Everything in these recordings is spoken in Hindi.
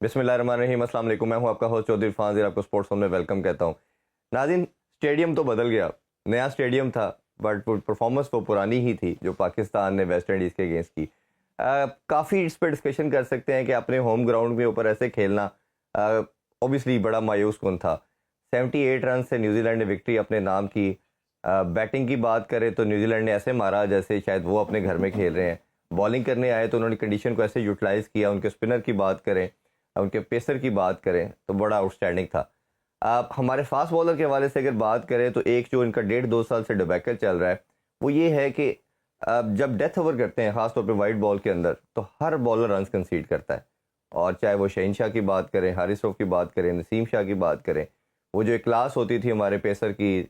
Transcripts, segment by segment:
बिस्मिल्लाहिर्रहमानिर्रहीम, अस्सलाम वालेकुम। मैं हूं आपका होस्ट चौधरी इरफान ज़ीर, आपको स्पोर्ट्स में वेलकम कहता हूं। नाज़रीन, स्टेडियम तो बदल गया, नया स्टेडियम था, बट परफॉर्मेंस वो पुरानी ही थी जो पाकिस्तान ने वेस्ट इंडीज़ के अगेंस्ट की। काफ़ी इस पर डिस्कशन कर सकते हैं कि अपने होम ग्राउंड के ऊपर ऐसे खेलना ऑब्वियसली बड़ा मायूस कुन था। 78 रन से न्यूजीलैंड ने विक्ट्री अपने नाम की। बैटिंग की बात करें तो न्यूजीलैंड ने ऐसे मारा जैसे शायद वो अपने घर में खेल रहे हैं। बॉलिंग करने आए तो उन्होंने कंडीशन को ऐसे यूटिलाइज़ किया। उनके स्पिनर की बात करें, उनके पेसर की बात करें तो बड़ा आउटस्टैंडिंग था। आप हमारे फास्ट बॉलर के हवाले से अगर बात करें तो एक जो इनका 1.5-2 साल से डिबैकल चल रहा है वो ये है कि जब डेथ ओवर करते हैं खासतौर पे वाइट बॉल के अंदर तो हर बॉलर रन कंसीड करता है। और चाहे वो शहीनशाह की बात करें, हारिस रऊफ की बात करें, नसीम शाह की बात करें, वो जो एक क्लास होती थी हमारे पेसर की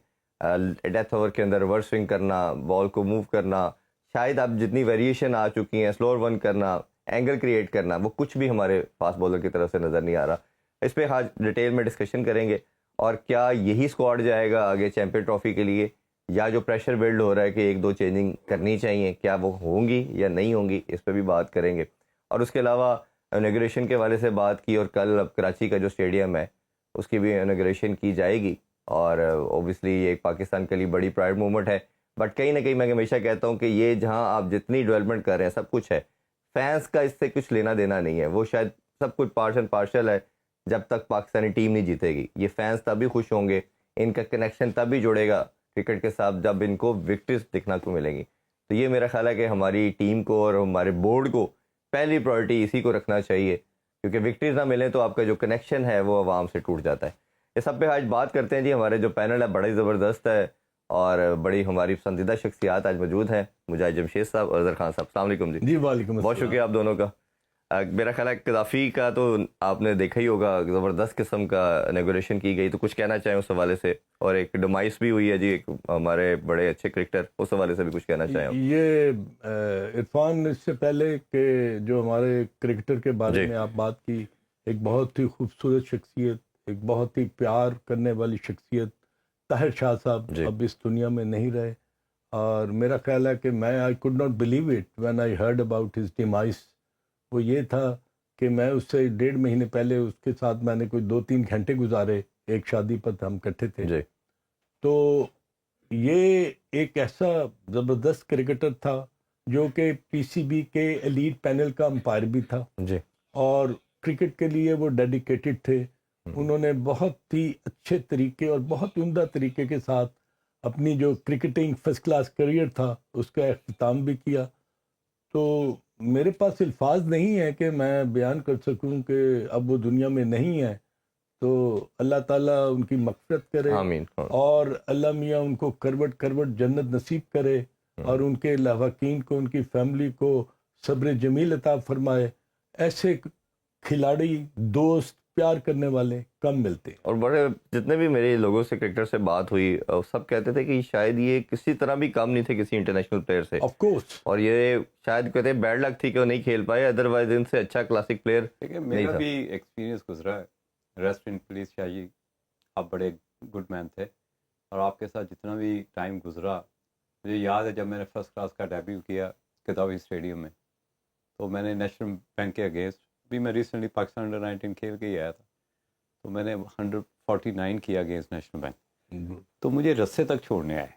डेथ ओवर के अंदर रिवर्स स्विंग करना, बॉल को मूव करना, शायद अब जितनी वेरिएशन आ चुकी हैं, स्लोअर वन करना, एंगल क्रिएट करना, वो कुछ भी हमारे फास्ट बॉलर की तरफ से नज़र नहीं आ रहा। इस पर आज डिटेल में डिस्कशन करेंगे। और क्या यही स्क्वाड जाएगा आगे चैंपियन ट्रॉफी के लिए, या जो प्रेशर बिल्ड हो रहा है कि एक दो चेंजिंग करनी चाहिए, क्या वो होंगी या नहीं होंगी, इस पर भी बात करेंगे। और उसके अलावा इनॉग्रेशन के हवाले से बात की, और कल अब कराची का जो स्टेडियम है उसकी भी इनॉग्रेशन की जाएगी। और ओबियसली ये पाकिस्तान के लिए बड़ी प्राइड मूवमेंट है। बट कहीं ना कहीं मैं हमेशा कहता हूँ कि ये जहाँ आप जितनी डेवलपमेंट कर रहे हैं सब कुछ है, फैंस का इससे कुछ लेना देना नहीं है। वो शायद सब कुछ पार्शल है जब तक पाकिस्तानी टीम नहीं जीतेगी। ये फैंस तभी खुश होंगे, इनका कनेक्शन तभी जुड़ेगा क्रिकेट के साथ जब इनको विक्ट्रीज दिखना को मिलेंगी। तो ये मेरा ख्याल है कि हमारी टीम को और हमारे बोर्ड को पहली प्रायोरिटी इसी को रखना चाहिए, क्योंकि विक्ट्रीज ना मिले तो आपका जो कनेक्शन है वो आवाम से टूट जाता है। ये सब पे आज बात करते हैं जी। हमारे जो पैनल है बड़ा ही ज़बरदस्त है और बड़ी हमारी पसंदीदा शख्सियात आज मौजूद हैं। मुजाहिद जमशेद साहब और अजहर खान साहब, अस्सलाम वालेकुम जी। जी वालेकुम बहुत शुक्रिया आप दोनों का। मेरा ख्याल है कदाफ़ी का तो आपने देखा ही होगा, ज़बरदस्त किस्म का इनॉग्रेशन की गई, तो कुछ कहना चाहें उस हवाले से। और एक डोमाइस भी हुई है जी, एक हमारे बड़े अच्छे क्रिकेटर, उस हवाले से भी कुछ कहना चाहें। ये इरफान, इससे पहले कि जो हमारे क्रिकेटर के बारे में आप बात की, एक बहुत ही खूबसूरत शख्सियत, एक बहुत ही प्यार करने वाली शख्सियत ताहिर शाह साहब अब इस दुनिया में नहीं रहे। और मेरा ख्याल है कि I could not believe it when I heard about his demise. वो ये था कि मैं उससे 1.5 महीने पहले उसके साथ मैंने कोई 2-3 घंटे गुजारे, एक शादी पर हम इकट्ठे थे। तो ये एक ऐसा ज़बरदस्त क्रिकेटर था जो कि पीसीबी के एलीट पैनल का अंपायर भी था जी। और क्रिकेट के लिए वो डेडिकेटेड थे। उन्होंने बहुत ही अच्छे तरीके और बहुत उम्दा तरीके के साथ अपनी जो क्रिकेटिंग फर्स्ट क्लास करियर था उसका अख्ताम भी किया। तो मेरे पास अल्फाज नहीं है कि मैं बयान कर सकूं कि अब वो दुनिया में नहीं है। तो अल्लाह ताला उनकी मग़फ़िरत करे, आमीन। और अल्लाह मियाँ उनको करवट करवट जन्नत नसीब करे, और उनके लावाकीन को, उनकी फैमिली को सब्र जमील अता फरमाए। ऐसे खिलाड़ी, दोस्त, प्यार करने वाले कम मिलते। और बड़े जितने भी मेरे लोगों से क्रिकेटर से बात हुई, सब कहते थे कि शायद ये किसी तरह भी कम नहीं थे किसी इंटरनेशनल प्लेयर से, ऑफ कोर्स। और ये शायद कहते हैं बैड लक थी कि वो नहीं खेल पाए, अदरवाइज इनसे अच्छा क्लासिक प्लेयर मेरा भी एक्सपीरियंस गुजरा है। Rest in peace Shah ji, आप बड़े गुड मैन थे, और आपके साथ जितना भी टाइम गुजरा, मुझे याद है जब मैंने फर्स्ट क्लास का डेब्यू किया कदावी स्टेडियम में, तो मैंने नेशनल बैंक के अगेंस्ट भी, मैं रिसेंटली पाकिस्तान अंडर 19 खेल के ही आया था, तो मैंने 149 किया अगेंस्ट नेशनल बैंक। तो मुझे रस्से तक छोड़ने आए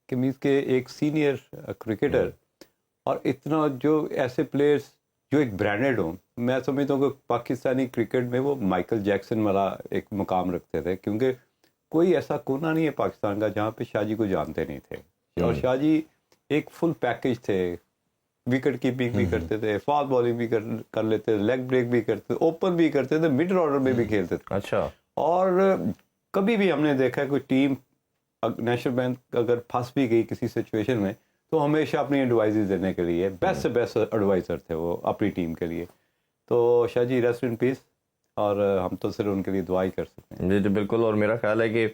कि मीन्स के एक सीनियर क्रिकेटर और इतना जो ऐसे प्लेयर्स जो एक ब्रांडेड हो, मैं समझता हूँ कि पाकिस्तानी क्रिकेट में वो माइकल जैक्सन वाला एक मुकाम रखते थे, क्योंकि कोई ऐसा कोना नहीं है पाकिस्तान का जहाँ पे शाह जी को जानते नहीं थे। और शाह जी एक फुल पैकेज थे, विकेट कीपिंग भी करते थे, फास्ट बॉलिंग भी कर लेते थे, लेग ब्रेक भी करते थे, ओपन भी करते थे, मिडिल ऑर्डर में भी खेलते थे। अच्छा। और कभी भी हमने देखा कोई टीम नेशनल बैंक अगर फंस भी गई किसी सिचुएशन में, तो हमेशा अपनी एडवाइस देने के लिए बेस्ट से बेस्ट एडवाइज़र थे वो अपनी टीम के लिए। तो Shah ji rest in peace, और हम तो सिर्फ उनके लिए दुआ ही कर सकते हैं। जी जी बिल्कुल। और मेरा ख्याल है कि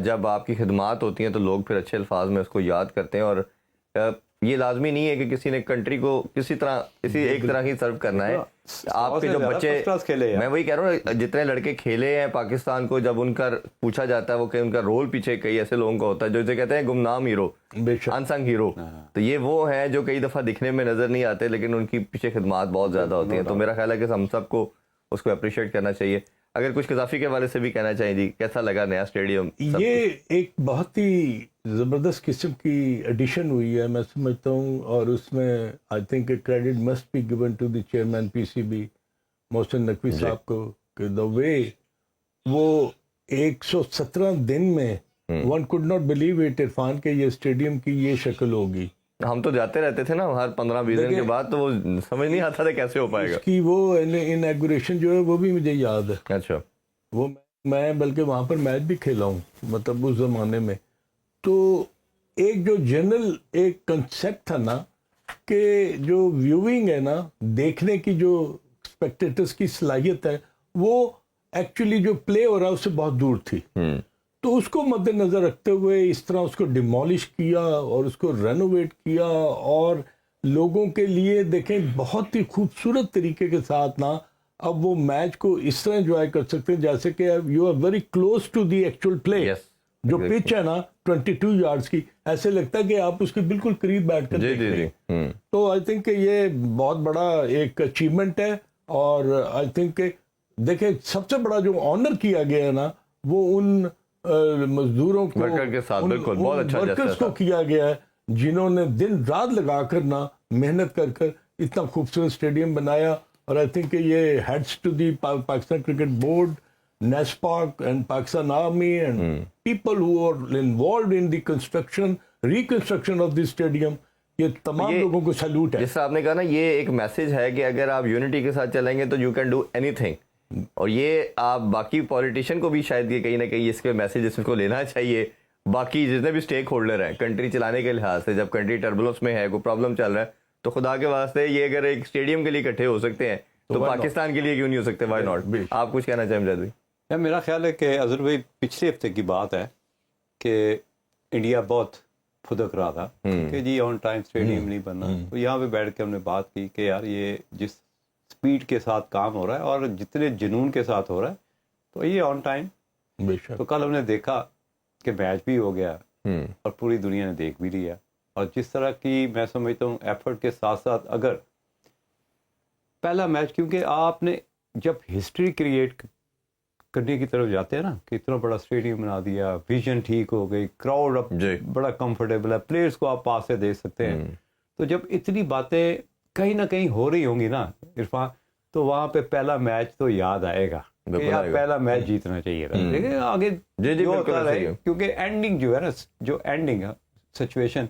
जब आपकी खिदमात होती हैं तो लोग फिर अच्छे अल्फाज में उसको याद करते हैं। और ये लाजमी नहीं है कि किसी ने कंट्री को किसी एक तरह ही सर्व करना है। आपके जो बच्चे, मैं वही कह रहा हूँ, जितने लड़के खेले हैं पाकिस्तान को, जब उनका पूछा जाता है वो कि उनका रोल पीछे कई ऐसे लोगों का होता है जो इसे कहते हैं गुमनाम हीरो, अनसंग हीरो। तो ये वो हैं जो कई दफ़ा दिखने में नज़र नहीं आते लेकिन उनकी पीछे खिदमात बहुत ज़्यादा होती हैं। तो मेरा ख्याल है कि हम सबको उसको अप्रिशिएट करना चाहिए। अगर कुछ कजाफी के हवाले से भी कहना चाहिए जी, कैसा लगा नया स्टेडियम? ये एक बहुत ही ज़बरदस्त किस्म की एडिशन हुई है मैं समझता हूँ, और उसमें I think credit must be given to the chairman PCB Mohsin Naqvi साहब को, कि द वे वो 117 दिन में one could not believe it Irfan के ये स्टेडियम की ये शक्ल होगी। हम तो जाते रहते थे ना हर 15-20 दिन के बाद, तो वो समझ नहीं आता था कैसे हो पाएगा। इसकी वो इनॉग्रेशन जो है वो भी मुझे याद है। अच्छा, वो मैं बल्कि वहाँ पर मैच भी खेला हूँ, मतलब उस ज़माने में। तो एक जो जनरल एक कंसेप्ट था ना, कि जो व्यूइंग है ना, देखने की जो स्पेक्टेटर्स की सलाहियत है, वो एक्चुअली जो प्ले हो रहा है उससे बहुत दूर थी। तो उसको मद्देनजर रखते हुए इस तरह उसको डिमोलिश किया और उसको रेनोवेट किया, और लोगों के लिए देखें बहुत ही खूबसूरत तरीके के साथ ना अब वो मैच को इस तरह एंजॉय कर सकते हैं जैसे कि you are very close to the actual play. जो पिच है ना 22 यार्ड्स की, ऐसे लगता है कि आप उसके बिल्कुल करीब बैठ कर देख रहे हैं। तो आई थिंक ये बहुत बड़ा एक अचीवमेंट है, और आई थिंक देखें सबसे बड़ा जो ऑनर किया गया है ना, वो उन मजदूरों को, वर्कर के साथ, बिल्कुल बहुत अच्छा वर्कर्स को किया गया है जिन्होंने दिन रात लगाकर ना मेहनत कर कर इतना खूबसूरत स्टेडियम बनाया। और आई थिंक ये heads to the Pakistan cricket board, NESPAK and Pakistan army and people who are involved in the construction reconstruction of this stadium, ये तमाम लोगों को सैल्यूट है। जैसा आपने कहा ना, ये एक मैसेज है कि अगर आप यूनिटी के साथ चलेंगे तो यू कैन डू एनीथिंग। और ये आप बाकी पॉलिटिशियन को भी शायद ये कहीं ना कहीं इसके मैसेज इसको लेना चाहिए। बाकी जितने भी स्टेक होल्डर हैं कंट्री चलाने के लिहाज से, जब कंट्री टर्बुलेंस में है, कोई प्रॉब्लम चल रहा है, तो खुदा के वास्ते ये अगर एक स्टेडियम के लिए इकट्ठे हो सकते हैं तो पाकिस्तान के लिए क्यों नहीं हो सकते? Why not? आप कुछ कहना चाहें मुजाहिद भाई? यार मेरा ख्याल है कि अजहर भाई पिछले हफ्ते की बात है कि इंडिया बहुत फुदक रहा था कि जी ऑन टाइम स्टेडियम नहीं बनना। तो यहाँ पे बैठ के हमने बात की कि यार ये जिस स्पीड के साथ काम हो रहा है और जितने जुनून के साथ हो रहा है, तो ये ऑन टाइम। तो कल हमने देखा कि मैच भी हो गया और पूरी दुनिया ने देख भी लिया। और जिस तरह की मैं समझता हूँ एफर्ट के साथ साथ, अगर पहला मैच, क्योंकि आपने जब हिस्ट्री क्रिएट करने की तरफ जाते हैं ना, कि इतना बड़ा स्टेडियम बना दिया, विजन ठीक हो गई, क्राउड अब बड़ा कंफर्टेबल है, प्लेयर्स को आप पास से दे सकते हैं, तो जब इतनी बातें कहीं ना कहीं हो रही होंगी ना इरफान, तो वहां पे पहला मैच तो याद आएगा कि यार पहला मैच जीतना चाहिए था। लेकिन आगे जो होता रहे, क्योंकि एंडिंग जो है ना, जो एंडिंग है सिचुएशन,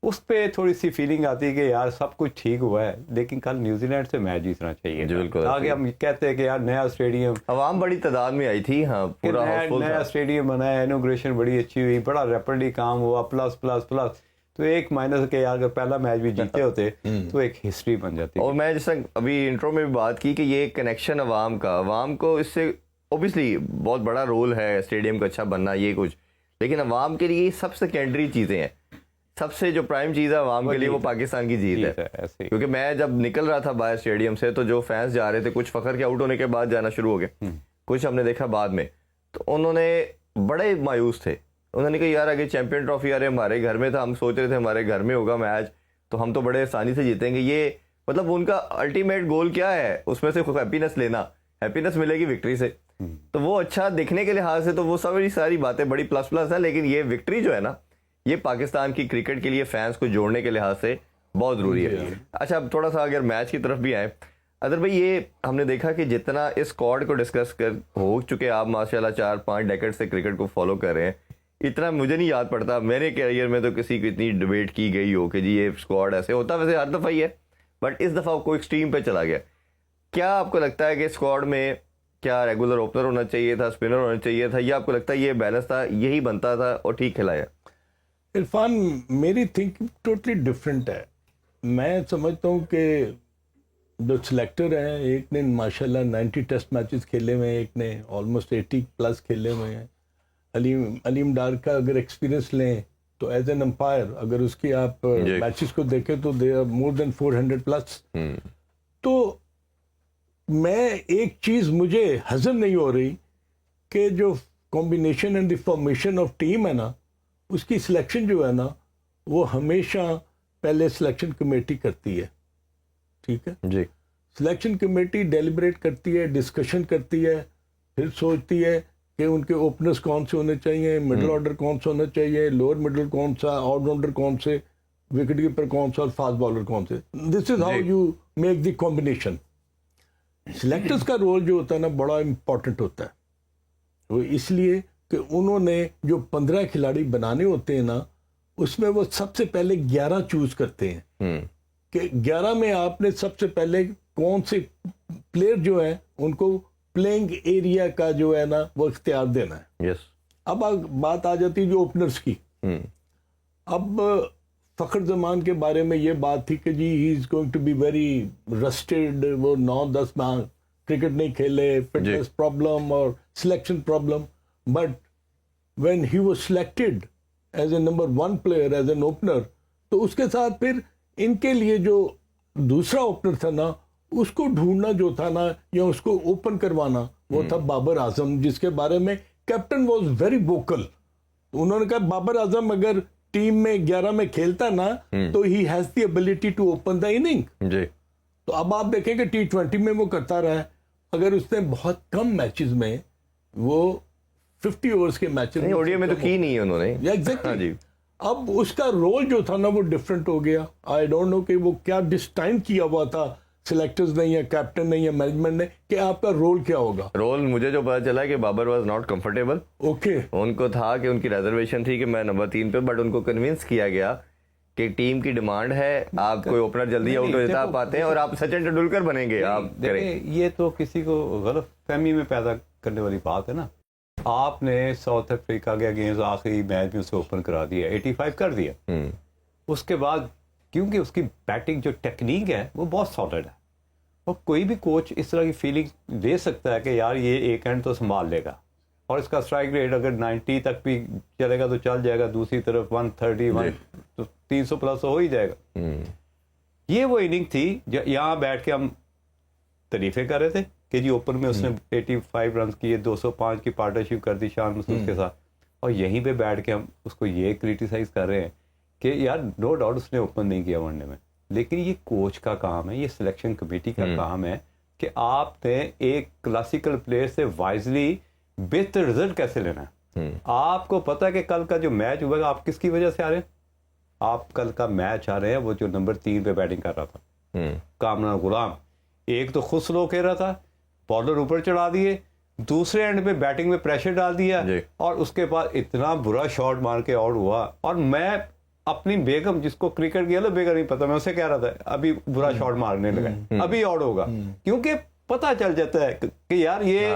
उस पे थोड़ी सी फीलिंग आती है कि यार सब कुछ ठीक हुआ है, लेकिन कल न्यूजीलैंड से मैच जीतना चाहिए। आगे हम कहते हैं कि यार नया स्टेडियम, आवाम बड़ी तादाद में आई थी, हाँ पूरा नया स्टेडियम बनाया, इनोग्रेशन बड़ी अच्छी हुई, बड़ा रैपिडली काम हुआ, प्लस प्लस प्लस, तो एक माइनस के यार अगर पहला मैच भी जीते होते तो एक हिस्ट्री बन जाती। और मैं जैसा अभी इंट्रो में भी बात की कि ये कनेक्शन अवाम का, अवाम को इससे ओबियसली बहुत बड़ा रोल है स्टेडियम का अच्छा बनना, ये कुछ, लेकिन अवाम के लिए सबसे सेकेंडरी चीज़ें हैं। सबसे जो प्राइम चीज़ है अवाम के लिए वो पाकिस्तान की जीत है। क्योंकि मैं जब निकल रहा था बाहर स्टेडियम से, तो जो फैंस जा रहे थे, कुछ फखर के आउट होने के बाद जाना शुरू हो गए, कुछ हमने देखा बाद में, तो उन्होंने बड़े मायूस थे। उन्होंने कहा यार अगर चैंपियन ट्रॉफी यार हमारे घर में था, हम सोच रहे थे हमारे घर में होगा मैच, तो हम तो बड़े आसानी से जीतेंगे। ये मतलब उनका अल्टीमेट गोल क्या है, उसमें से हैप्पीनेस लेना, हैप्पीनेस मिलेगी विक्ट्री से। तो वो अच्छा दिखने के लिहाज से तो वो सारी बातें बड़ी प्लस प्लस है, लेकिन ये विक्ट्री जो है ना, ये पाकिस्तान की क्रिकेट के लिए फैंस को जोड़ने के लिहाज से बहुत ज़रूरी है। अच्छा, अब थोड़ा सा अगर मैच की तरफ भी आए अदर भाई, ये हमने देखा कि जितना इस स्क्वाड को डिस्कस कर हो चुके, आप माशाल्लाह 4-5 डेकेड से क्रिकेट को फॉलो कर रहे हैं, इतना मुझे नहीं याद पड़ता मेरे कैरियर में तो किसी की इतनी डिबेट की गई हो कि जी ये स्क्वाड ऐसे होता, वैसे हर दफ़ा ही है, बट इस दफ़ा कोई एक्सट्रीम पे चला गया। क्या आपको लगता है कि स्क्वाड में क्या रेगुलर ओपनर होना चाहिए था, स्पिनर होना चाहिए था, या आपको लगता है ये बैलेंस था, यही बनता था और ठीक खिलाया? इरफान, मेरी थिंकिंग टोटली डिफरेंट है। मैं समझता हूँ कि जो सिलेक्टर हैं, एक ने माशाल्लाह 90 टेस्ट मैचेस खेले हुए हैं, एक ने ऑलमोस्ट 80 प्लस खेले हुए हैं। अलीम डार का अगर एक्सपीरियंस लें तो एज एन अंपायर, अगर उसकी आप मैचेस को देखें तो they are more than 400 plus. तो मैं एक चीज़ मुझे हजम नहीं हो रही कि जो combination and the formation of team है ना, उसकी सिलेक्शन जो है ना, वो हमेशा पहले सिलेक्शन कमेटी करती है, ठीक है जी। सिलेक्शन कमेटी डेलिब्रेट करती है, डिस्कशन करती है, फिर सोचती है कि उनके ओपनर्स कौन से होने चाहिए, मिडिल ऑर्डर कौन सा होना चाहिए, लोअर मिडिल कौन सा, ऑलराउंडर कौन से, विकेट कीपर कौन सा और फास्ट बॉलर कौन से. This is how you make the combination. Selectors का रोल जो होता है ना बड़ा इम्पोर्टेंट होता है. वो इसलिए कि उन्होंने जो 15 खिलाड़ी बनाने होते हैं ना, उसमें वो सबसे पहले 11 चूज करते हैं कि 11 में आपने सबसे पहले कौन से प्लेयर जो है उनको प्लेइंग एरिया का जो है ना वो इख्तियार देना है. यस. अब बात आ जाती है जो ओपनर्स की. अब फखर जमान के बारे में ये बात थी कि जी he is going to be very rusted, वो 9-10 माह क्रिकेट नहीं खेले, फिटनेस प्रॉब्लम और selection problem. But when he was selected as a number 1 player, as an opener, तो उसके साथ फिर इनके लिए जो दूसरा ओपनर था ना, उसको ढूंढना जो था ना, या उसको ओपन करवाना, वो था बाबर आजम, जिसके बारे में कैप्टन वाज वेरी वोकल. उन्होंने कहा बाबर आजम अगर टीम में 11 में खेलता ना तो he has the ability to open the inning. जी. तो अब आप देखें कि T20 में वो करता रहा है. अगर उसने बहुत कम मैचेस में, वो 50 ओवर्स के मैचेस नहीं, ओडीआई में तो की नहीं है उन्होंने. एग्जैक्टली. जी. अब उसका रोल जो था ना वो डिफरेंट हो गया. आई डोंट नो कि वो क्या डिस्टाइन किया हुआ था सिलेक्टर्स ने या कैप्टन ने या मैनेजमेंट ने कि आपका रोल क्या होगा. रोल मुझे जो पता चला कि Babar was not comfortable. Okay. उनको था कि उनकी रिजर्वेशन थी कि मैं नंबर 3 पे, बट उनको कन्विंस किया गया कि टीम की डिमांड है, आप कोई ओपनर जल्दी आउट हो जाता आप आते हैं और आप सचिन तेंदुलकर बनेंगे. आप करें. ये तो किसी को गलत फहमी में पैदा करने वाली बात है ना. आपने साउथ अफ्रीका के अगेंस्ट आखिरी मैच में उसे ओपन करा दिया, 85 कर दिया. उसके बाद क्योंकि उसकी बैटिंग जो टेक्निक है वो बहुत सॉलिड है, और कोई भी कोच इस तरह की फीलिंग दे सकता है कि यार ये एक एंड तो संभाल लेगा, और इसका स्ट्राइक रेट अगर 90 तक भी चलेगा तो चल जाएगा, दूसरी तरफ 130 तो 300 प्लस हो ही जाएगा. ये वो इनिंग थी यहाँ बैठ के हम तारीफें कर रहे थे कि जी ओपन में उसने 85 रन किए, 205 की पार्टनरशिप कर दी शान मसूद के साथ, और यहीं पे बैठ के हम उसको ये क्रिटिसाइज कर रहे हैं कि यार नो डाउट उसने ओपन नहीं किया वनडे में, लेकिन ये कोच का काम है, ये सिलेक्शन कमेटी का काम है कि आपने एक क्लासिकल प्लेयर से वाइजली बेहतर रिजल्ट कैसे लेना है. आपको पता है कि कल का जो मैच हुआ आप किसकी वजह से आ रहे हैं. आप कल का मैच आ रहे हैं वो जो नंबर 3 पे बैटिंग कर रहा था, कामरान गुलाम, एक तो खुद स्लो खेल रहा था, बॉलर ऊपर चढ़ा दिए, दूसरे एंड पे बैटिंग में प्रेशर डाल दिया, और उसके बाद इतना बुरा शॉट मार के आउट हुआ. और मैं अपनी बेगम, जिसको क्रिकेट की बेगम नहीं पता, मैं उसे कह रहा था अभी बुरा शॉट मारने लगा, अभी आउट होगा, क्योंकि पता चल जाता है कि यार ये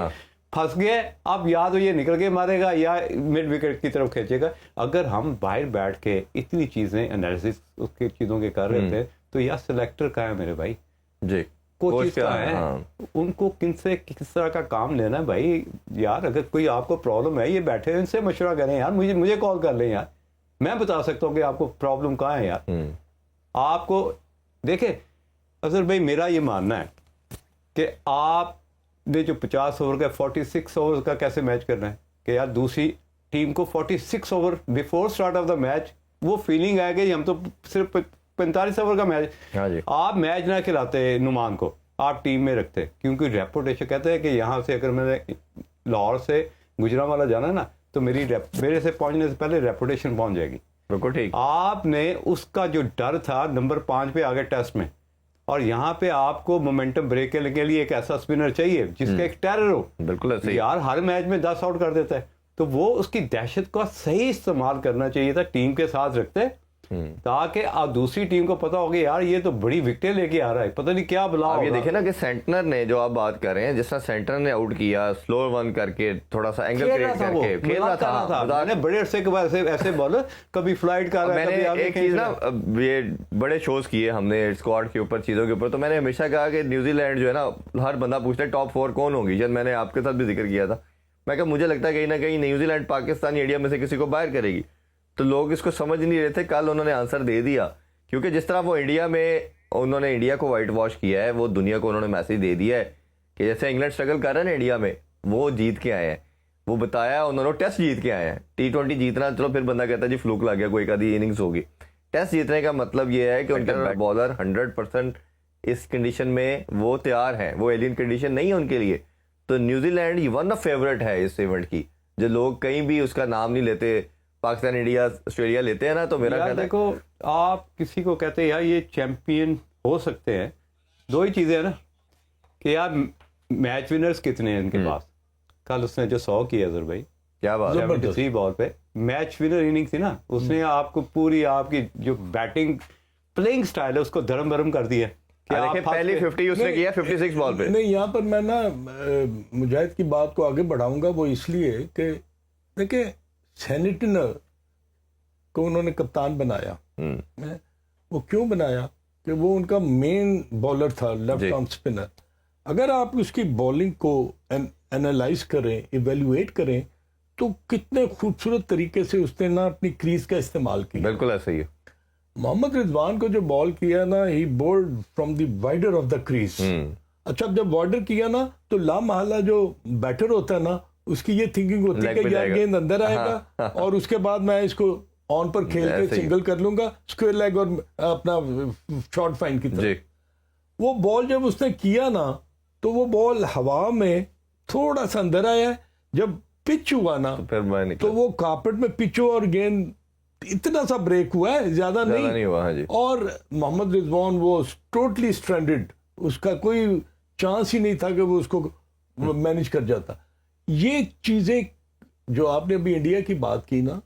फंस गया, अब या तो ये निकल के मारेगा या मिड विकेट की तरफ खींचेगा. अगर हम बाहर बैठ के इतनी चीजें एनालिसिस उसकी चीजों के कर रहे थे, तो यार सिलेक्टर का है मेरे भाई जी, कोच का है. उनको किनसे किस तरह का काम लेना है भाई. यार अगर कोई आपको प्रॉब्लम है, ये बैठे हैं, इनसे मशवरा करें यार, मुझे कॉल कर लें यार, मैं बता सकता हूँ कि आपको प्रॉब्लम कहाँ है यार. आपको देखे अजहर भाई, मेरा ये मानना है कि आपने जो 50 ओवर का 46 ओवर का कैसे मैच करना है कि यार दूसरी टीम को 46 over before start of the match वो फीलिंग आ गई हम तो सिर्फ 45 ओवर का मैच. आप मैच ना खिलाते नुमान को, आप टीम में रखते, क्योंकि रेपुटेशन कहते हैं कि यहाँ से अगर मैंने लाहौर से गुजरांवाला जाना ना, तो मेरे से पहुंचने से पहले रेपुटेशन पहुंच जाएगी. बिल्कुल ठीक. आपने उसका जो डर था नंबर 5 पे आगे टेस्ट में, और यहाँ पे आपको मोमेंटम ब्रेक के लिए एक ऐसा स्पिनर चाहिए जिसका एक टेरर हो. बिल्कुल ऐसे यार हर मैच में 10 आउट कर देता है, तो वो उसकी दहशत का सही इस्तेमाल करना चाहिए था, टीम के साथ रखते, ताकि दूसरी टीम को पता होगी यार ये तो बड़ी विकेटें लेके आ रहा है, पता नहीं क्या बुला. ये देखे ना कि सेंटनर ने, जो आप बात कर रहे हैं, जिस तरह सेंटनर ने आउट किया स्लो वन करके, थोड़ा सा एंगल क्रिएट करके खेल रहा था. मैंने बड़े अरसे के बाद ऐसे बॉलर कभी फ्लाइट कर रहा है, कभी आगे एक चीज ना, ये बड़े शोज किए हमने स्क्वाड के ऊपर, चीजों के ऊपर, तो मैंने हमेशा कहा कि न्यूजीलैंड जो है ना, हर बंदा पूछता है टॉप 4 कौन होगी. जब मैंने आपके साथ भी जिक्र किया था, मैं कहा मुझे लगता है कहीं ना कहीं न्यूजीलैंड पाकिस्तान इंडिया में से किसी को बाहर करेगी. तो लोग इसको समझ नहीं रहे थे, कल उन्होंने आंसर दे दिया, क्योंकि जिस तरह वो इंडिया में उन्होंने इंडिया को वाइट वॉश किया है, वो दुनिया को उन्होंने मैसेज दे दिया है कि जैसे इंग्लैंड स्ट्रगल कर रहा है ना इंडिया में, वो जीत के आए हैं, वो बताया उन्होंने, टेस्ट जीत के आए हैं. T20 जीतना चलो फिर बंदा कहता है जी फ्लूक लग गया, कोई आधी इनिंग्स होगी. टेस्ट जीतने का मतलब ये है कि उनका बॉलर 100% इस कंडीशन में वो तैयार हैं, वो एलियन कंडीशन नहीं है उनके लिए। तो न्यूजीलैंड वन ऑफ फेवरेट है इस इवेंट की, जो लोग कहीं भी उसका नाम नहीं लेते, पाकिस्तान, इंडिया, ऑस्ट्रेलिया लेते हैं ना, तो मेरा ख्याल है देखो आप किसी को कहते हैं यार ये चैंपियन हो सकते हैं, दो ही चीज़ें हैं ना कि यार मैच विनर्स कितने हैं इनके पास। कल उसने जो 100 किया अजहर भाई, क्या बात है, 73 बॉल पे मैच विनर इनिंग थी ना, उसने आपको पूरी आपकी जो बैटिंग प्लेइंग स्टाइल है उसको धर्म भरम कर दिया। देखिए पहली 50 उसने किया 56 बॉल पे। नहीं, यहाँ पर मैं ना मुजाहिद की बात को आगे बढ़ाऊंगा, वो इसलिए कि देखिए सेनेटिनर को उन्होंने कप्तान बनाया। वो क्यों बनाया कि वो उनका मेन बॉलर था, लेफ्ट आर्म स्पिनर। अगर आप उसकी बॉलिंग को एनालाइज करें, इवेल्युएट करें, तो कितने खूबसूरत तरीके से उसने ना अपनी क्रीज का इस्तेमाल किया। बिल्कुल ऐसा ही है। मोहम्मद रिजवान को जो बॉल किया ना, he bowled from the wider of the crease. अच्छा, जब वाइडर किया ना तो ला महला जो बैटर होता है ना, उसकी ये थिंकिंग होती है कि यार गेंद अंदर आएगा और उसके बाद मैं इसको ऑन पर खेल के सिंगल कर लूंगा, स्क्वायर लेग और अपना शॉर्ट फाइन की तरफ। वो बॉल जब उसने किया ना, तो वो बॉल हवा में थोड़ा सा अंदर आया, जब पिच हुआ ना तो वो कार्पेट में पिच हुआ और गेंद इतना सा ब्रेक हुआ है, ज्यादा नहीं हुआ। हाँ जी। और मोहम्मद रिजवान वो टोटली स्ट्रैंडेड, उसका कोई चांस ही नहीं था कि वो उसको मैनेज कर जाता। ये चीजें जो आपने अभी इंडिया की बात की ना,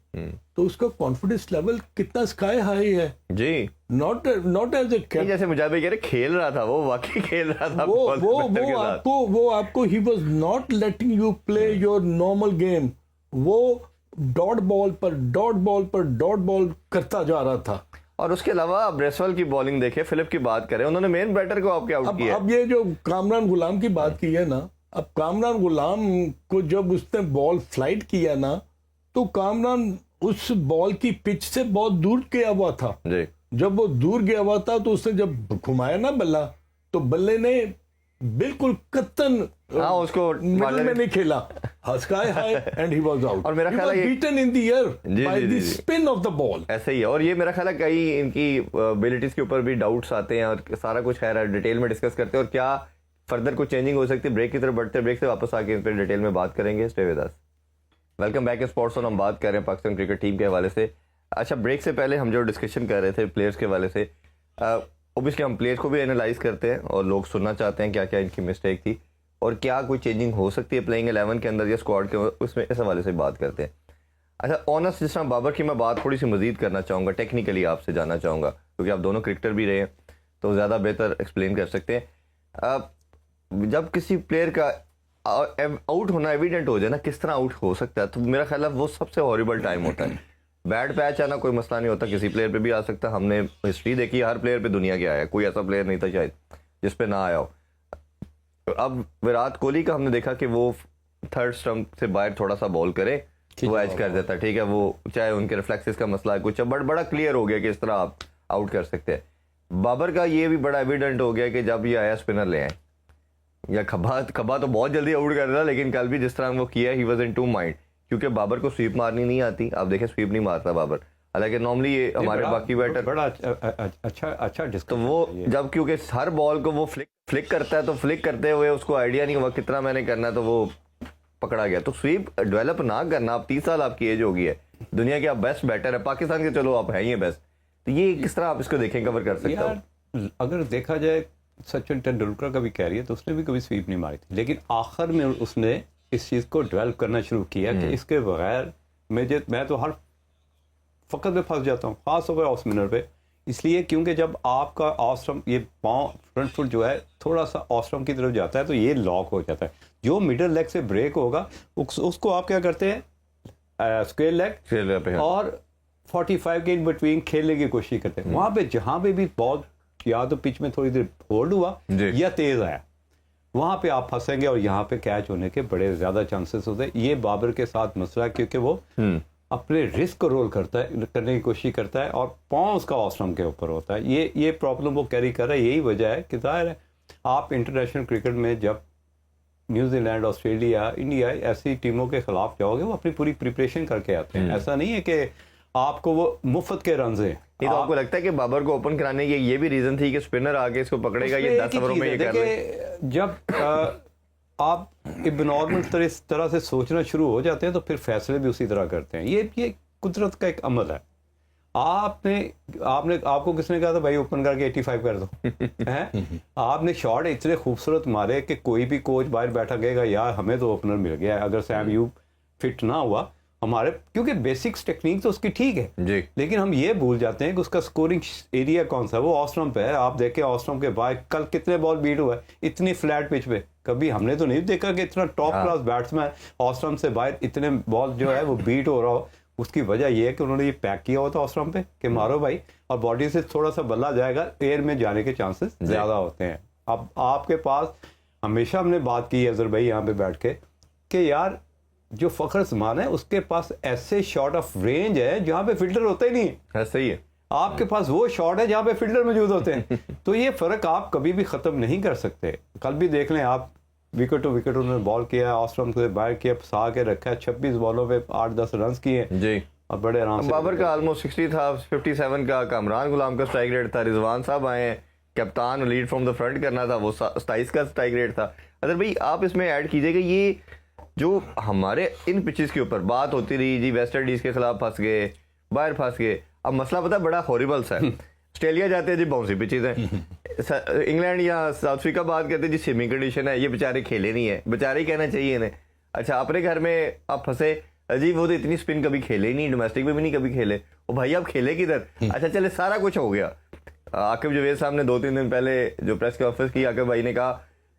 तो उसका कॉन्फिडेंस लेवल कितना स्काई हाई है जी। नॉट एज ए कैप्टन, जैसे मुजाहिद कह रहे खेल रहा था, वो वाकई खेल रहा था। वो आपको he was not letting you play your normal game. वो डॉट बॉल करता जा रहा था। और उसके अलावा ब्रेसवेल की बॉलिंग देखे, फिलिप की बात करें, उन्होंने मेन बैटर को आपके आउट किया। अब ये जो कामरान गुलाम की बात की है ना, अब कामरान गुलाम को जब उसने बॉल फ्लाइट किया ना, तो कामरान उस बॉल की पिच से बहुत दूर गया हुआ था जी। जब वो दूर गया हुआ था तो उसने जब घुमाया ना बल्ला, तो बल्ले ने बिल्कुल कत्तन उसको मिडल में नहीं खेला, sky high and he was out. और मेरा ख्याल है beaten in the air by the spin off the ball. ऐसे ही है। और ये मेरा ख्याल है कई इनकी एबिलिटीज के ऊपर भी डाउट्स आते हैं, और सारा कुछ खैर डिटेल में डिस्कस करते हैं, और क्या फर्दर कुछ चेंजिंग हो सकती है। ब्रेक की तरफ बढ़ते, ब्रेक से वापस आके इन पर डिटेल में बात करेंगे। Stay with us. Welcome back sports on. हम बात कर रहे हैं पाकिस्तान क्रिकेट टीम के हवाले से। अच्छा, ब्रेक से पहले हम जो डिस्कशन कर रहे थे प्लेयर्स के हवाले से, ओबियसली हम प्लेयर्स को भी एनालाइज करते हैं और लोग सुनना चाहते हैं क्या क्या इनकी मिस्टेक थी और क्या कोई चेंजिंग हो सकती है प्लेइंग 11 के अंदर या स्क्वाड के, उसमें इस हवाले से बात करते हैं। अच्छा, ऑनर्स जिस तरह बाबर की मैं बात थोड़ी सी मजीद करना चाहूँगा, टेक्निकली आपसे जानना चाहूँगा, क्योंकि आप दोनों क्रिकेटर भी रहे हैं तो ज़्यादा बेहतर एक्सप्लेन कर सकते हैं। जब किसी प्लेयर का आउट होना एविडेंट हो जाए ना, किस तरह आउट हो सकता है, तो मेरा ख्याल है वो सबसे हॉरिबल टाइम होता है। बैड पैच आना कोई मसला नहीं होता, किसी प्लेयर पे भी आ सकता है। हमने हिस्ट्री देखी है, हर प्लेयर पे दुनिया के आया, कोई ऐसा प्लेयर नहीं था शायद जिस पे ना आया हो। अब विराट कोहली का हमने देखा कि वो थर्ड स्टंप से बाहर थोड़ा सा बॉल करे, वो एज कर देता, ठीक है, वो चाहे उनके रिफ्लेक्सेस का मसला है कुछ, बड़ा क्लियर हो गया कि इस तरह आप आउट कर सकते हैं। बाबर का ये भी बड़ा एविडेंट हो गया कि जब ये आया स्पिनर ले आए, या खबा तो बहुत जल्दी आउट कर रहा, लेकिन कल भी जिस तरह वो किया, he was in two mind, क्योंकि बाबर को स्वीप मारनी नहीं आती। आप देखें स्वीप नहीं मारता बाबर, हालांकि नॉर्मली ये हमारे बाकी बैटर बड़ा अच्छा तो वो जब क्योंकि हर बॉल को वो फ्लिक करता है, तो फ्लिक करते हुए उसको आइडिया नहीं हुआ कितना मैंने करना है, तो वो पकड़ा गया। तो स्वीप डेवलप ना करना, आप 30 साल आपकी एज होगी है, दुनिया के आप बेस्ट बैटर है, पाकिस्तान के चलो आप हैं ही बेस्ट, तो ये किस तरह आप इसको देखें, कवर कर सकते हो? अगर देखा जाए सचिन तेंदुलकर का भी कैरियर, तो उसने भी कभी स्वीप नहीं मारी थी, लेकिन आखिर में उसने इस चीज़ को डेवलप करना शुरू किया कि इसके बगैर मैं तो हर फकत में फंस जाता हूँ, खास तौर पर ऑफ स्पिनर पे, इसलिए क्योंकि जब आपका ऑफ स्टंप, ये पाँव फ्रंट फुट जो है थोड़ा सा ऑफ स्टंप की तरफ जाता है, तो ये लॉक हो जाता है। जो मिडल लेग से ब्रेक होगा उसको आप क्या करते हैं, स्क्वायर लेग और 45 के इन बिटवीन खेलने की कोशिश करते हैं। वहाँ पे जहाँ पे भी बॉल या तो पिच में थोड़ी देर होल्ड हुआ या तेज आया, वहां पे आप फंसेंगे और यहाँ पे कैच होने के बड़े ज्यादा चांसेस होते हैं। ये बाबर के साथ मसला है, क्योंकि वो अपने रिस्क को रोल करने की कोशिश करता है और पाँव उसका ऑफ स्टंप के ऊपर होता है। ये प्रॉब्लम वो कैरी कर रहा है। यही वजह है कि जाहिर है आप इंटरनेशनल क्रिकेट में जब न्यूजीलैंड, ऑस्ट्रेलिया, इंडिया ऐसी टीमों के खिलाफ जाओगे, वो अपनी पूरी प्रिपरेशन करके आते हैं। ऐसा नहीं है कि आपको वो मुफ्त के रन हैं। नहीं तो आपको लगता है कि बाबर को ओपन कराने की ये भी रीजन थी कि स्पिनर आके इसको पकड़ेगा, ये 10 ओवरों में ये कर ले? जब आप इबनॉर्मल तरह से सोचना शुरू हो जाते हैं तो फिर फैसले भी उसी तरह करते हैं। ये कुदरत का एक अमल है। आपको किसने कहा था भाई ओपन करके 85 कर दो? हैं? आपने शॉट इतने खूबसूरत मारे कि कोई भी कोच बाहर बैठा गएगा यार हमें तो ओपनर मिल गया है। अगर सैम यूब फिट ना हुआ हमारे, क्योंकि बेसिक्स टेक्निक तो उसकी ठीक है जी, लेकिन हम ये भूल जाते हैं कि उसका स्कोरिंग एरिया कौन सा है। वो ऑफ स्टंप है। आप देखें ऑफ स्टंप के बाद कल कितने बॉल बीट हुआ है इतनी फ्लैट पिच पे। कभी हमने तो नहीं देखा कि इतना top class batsman off stump से बाहर इतने बॉल जो है वो बीट हो रहा हो। उसकी वजह यह है कि उन्होंने ये पैक किया हुआ था ऑफ स्टंप पे कि मारो भाई, और बॉडी से थोड़ा सा बल्ला जाएगा, एयर में जाने के चांसेस ज्यादा होते हैं। अब आपके पास हमेशा हमने बात की है अजहर भाई यहाँ पे बैठ के कि यार जो फखर उस्मान है उसके पास ऐसे शॉट ऑफ रेंज है जहां पे फिल्टर होता ही नहीं है। सही है। आपके पास वो शॉट है जहां पे फिल्टर मौजूद होते हैं। तो ये फर्क आप कभी भी खत्म नहीं कर सकते। कल भी देख लें आप, विकेट टू विकेट उन्होंने बॉल किया, ऑस्ट्रम से बाहर किया, फंसा के रखा है, 26 बॉलों पे 8-10 रन किए जी, और बड़े आराम से। बाबर का ऑलमोस्ट 60 था, 57 का कामरान गुलाम का स्ट्राइक रेट था, रिजवान साहब आए हैं, कप्तान लीड फ्रॉम द फ्रंट करना था, वो 27 का स्ट्राइक रेट था। अगर भाई आप इसमें ऐड कीजिएगा ये जो हमारे इन पिचेस के ऊपर बात होती रही जी, वेस्ट इंडीज के खिलाफ फंस गए, बाहर फंस गए। अब मसला पता है बड़ा हॉरिबल सा है। ऑस्ट्रेलिया जाते हैं जी बाउंसी पिचेस हैं, इंग्लैंड या साउथ अफ्रीका बात करते हैं जी स्विमिंग कंडीशन है, ये बेचारे खेले नहीं है, बेचारे ही कहना चाहिए इन्हें। अच्छा अपने घर में आप फंसे, अजीब वो तो इतनी स्पिन कभी खेले ही नहीं, डोमेस्टिक में भी नहीं कभी खेले, ओ भाई आप खेले किधर? अच्छा चले सारा कुछ हो गया। आकिब जवेद साहब ने 2-3 दिन पहले जो प्रेस कॉन्फ्रेंस की, आकिब भाई ने कहा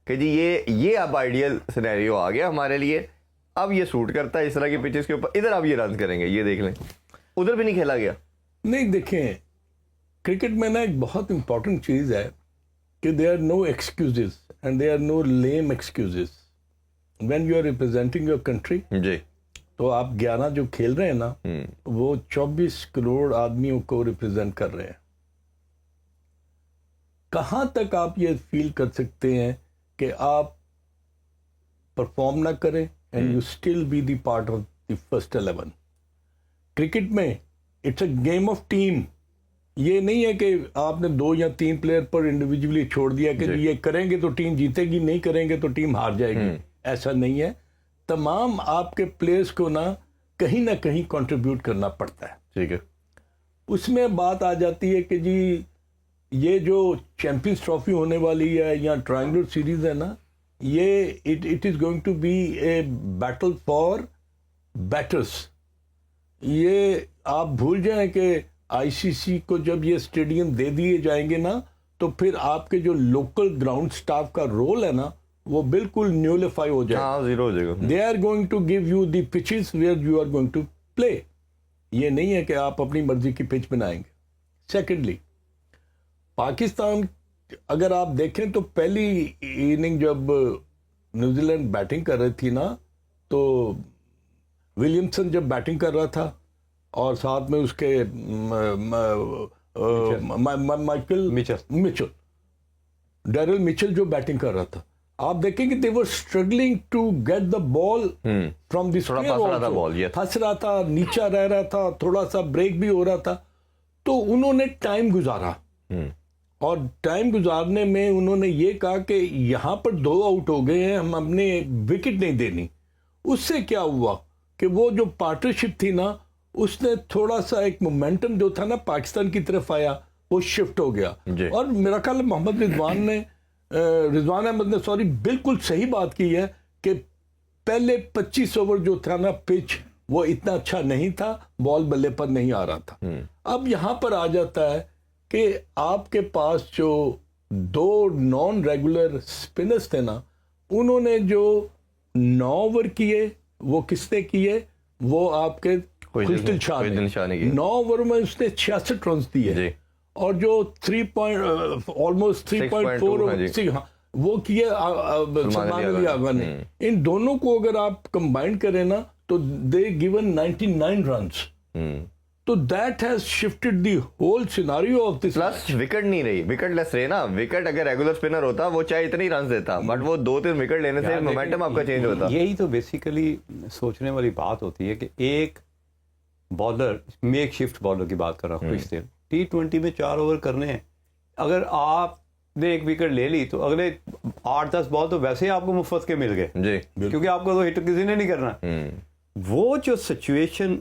कि जी ये अब आइडियल सिनेरियो आ गया हमारे लिए, अब ये सूट करता है इस तरह की पिचेस के ऊपर, इधर आप ये रन करेंगे, ये देख लें। उधर भी नहीं खेला गया। नहीं देखें, क्रिकेट में ना एक बहुत इंपॉर्टेंट चीज है कि they are no excuses and they are no lame excuses when you are representing your country. जी, तो आप 11 जो खेल रहे हैं ना, वो 24 करोड़ आदमियों को रिप्रेजेंट कर रहे हैं। कहां तक आप ये फील कर सकते हैं कि आप परफॉर्म ना करें and you still be the part of the first 11? Cricket में it's a game of team. ये नहीं है कि आपने 2 या 3 प्लेयर पर इंडिविजुअली छोड़ दिया कि ये करेंगे तो टीम जीतेगी, नहीं करेंगे तो टीम हार जाएगी। ऐसा नहीं है। तमाम आपके प्लेयर्स को ना कहीं कंट्रीब्यूट करना पड़ता है। ठीक है। उसमें बात आ जाती है कि जी ये जो चैंपियंस ट्रॉफी होने वाली है या ट्रायंगुलर सीरीज है ना, ये it is going to be a battle for batters. ये आप भूल जाएं कि आईसीसी को जब ये स्टेडियम दे दिए जाएंगे ना, तो फिर आपके जो लोकल ग्राउंड स्टाफ का रोल है ना, वो बिल्कुल न्यूलिफाई हो जाएगा। हाँ, जीरो हो जाएगा। They are going to give you the pitches where you are going to play. ये नहीं है कि आप अपनी मर्जी की पिच बनाएंगे। सेकेंडली, पाकिस्तान अगर आप देखें तो पहली इनिंग जब न्यूजीलैंड बैटिंग कर रही थी ना, तो विलियमसन जब बैटिंग कर रहा था और साथ में उसके माइकल मिचेल, डैरिल मिचेल जो बैटिंग कर रहा था, आप देखेंगे they were struggling to get the ball from this, फंस रहा था, नीचा रह रहा था, थोड़ा सा ब्रेक भी हो रहा था। तो उन्होंने टाइम गुजारा और टाइम गुजारने में उन्होंने ये कहा कि यहां पर 2 आउट हो गए हैं, हम अपने विकेट नहीं देनी। उससे क्या हुआ कि वो जो पार्टनरशिप थी ना, उसने थोड़ा सा एक मोमेंटम जो था ना पाकिस्तान की तरफ आया, वो शिफ्ट हो गया। और मेरा ख्याल मोहम्मद रिजवान अहमद ने सॉरी बिल्कुल सही बात की है कि पहले 25 ओवर जो था ना पिच, वो इतना अच्छा नहीं था, बॉल बल्ले पर नहीं आ रहा था। अब यहां पर आ जाता है कि आपके पास जो 2 नॉन रेगुलर स्पिनर्स थे ना, उन्होंने जो 9 ओवर किए, वो किसने किए? वो आपके खुशदिल शाह ने 9 ओवर में उसने 66 रन दिए और जो 3.4 हाँ, वो किए सलमान अली आगा ने। इन दोनों को अगर आप कंबाइन करें ना, तो दे गिवन 99 रन्स। तो that has shifted the whole scenario of this. Plus wicket नहीं रही, विकेट लेस रहे ना। विकेट अगर रेगुलर स्पिनर होता वो चाहे इतनी रन देता, बट वो 2-3 विकेट लेने से मोमेंटम आपका चेंज होता। यही तो बेसिकली सोचने वाली बात होती है कि एक बॉलर मेक शिफ्ट बॉलर की बात कर रहा हूँ कुछ देर, T20 में 4 ओवर करने हैं, अगर आपने एक विकेट ले ली तो अगले 8-10 बॉल तो वैसे ही आपको मुफ्त के मिल गए जी क्योंकि आपको तो हिट किसी ने नहीं करना। वो जो सिचुएशन